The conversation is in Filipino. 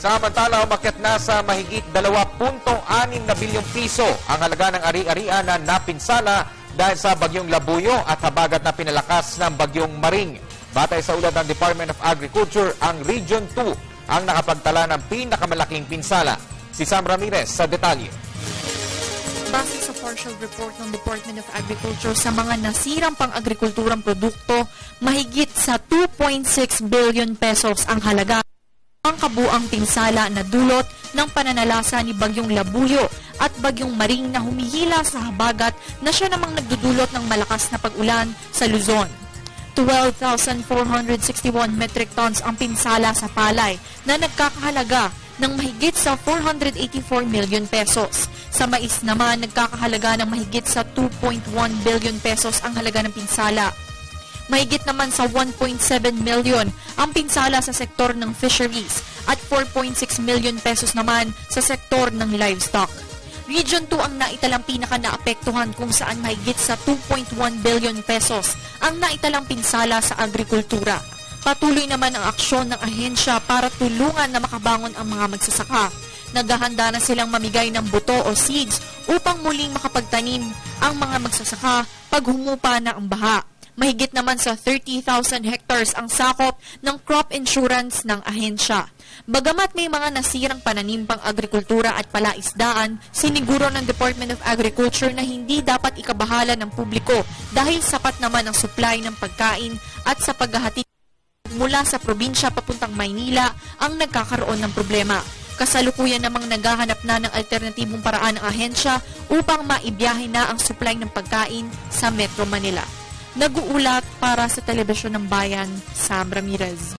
Samantala, umakyat na sa mahigit 2.6 na bilyong piso ang halaga ng ari-arian na napinsala dahil sa bagyong Labuyo at habagat na pinalakas ng bagyong Maring. Batay sa ulat ng Department of Agriculture, ang Region 2 ang nakapagtala ng pinakamalaking pinsala. Si Sam Ramirez sa detalye. Base sa partial report ng Department of Agriculture sa mga nasirang pang-agrikulturang produkto, mahigit sa 2.6 billion pesos ang halaga ang kabuang pinsala na dulot ng pananalasa ni Bagyong Labuyo at Bagyong Maring na humihila sa habagat na siya namang nagdudulot ng malakas na pag-ulan sa Luzon. 12,461 metric tons ang pinsala sa palay na nagkakahalaga ng mahigit sa 484 million pesos. Sa mais naman, nagkakahalaga ng mahigit sa 2.1 billion pesos ang halaga ng pinsala. Mahigit naman sa 1.7 million ang pinsala sa sektor ng fisheries at 4.6 million pesos naman sa sektor ng livestock. Region 2 ang naitalang pinaka-naapektuhan kung saan mahigit sa 2.1 billion pesos ang naitalang pinsala sa agrikultura. Patuloy naman ang aksyon ng ahensya para tulungan na makabangon ang mga magsasaka. Naghahanda na silang mamigay ng buto o seeds upang muling makapagtanim ang mga magsasaka pag humupa na ang baha. Mahigit naman sa 30,000 hectares ang sakop ng crop insurance ng ahensya. Bagamat may mga nasirang pananim pang agrikultura at palaisdaan, siniguro ng Department of Agriculture na hindi dapat ikabahala ng publiko dahil sapat naman ang supply ng pagkain at sa paghahatid mula sa probinsya papuntang Maynila ang nagkakaroon ng problema. Kasalukuyan namang naghahanap na ng alternatibong paraan ang ahensya upang maibiyahe na ang supply ng pagkain sa Metro Manila. Nag-uulat para sa Telebisyon ng Bayan, Sam Ramirez.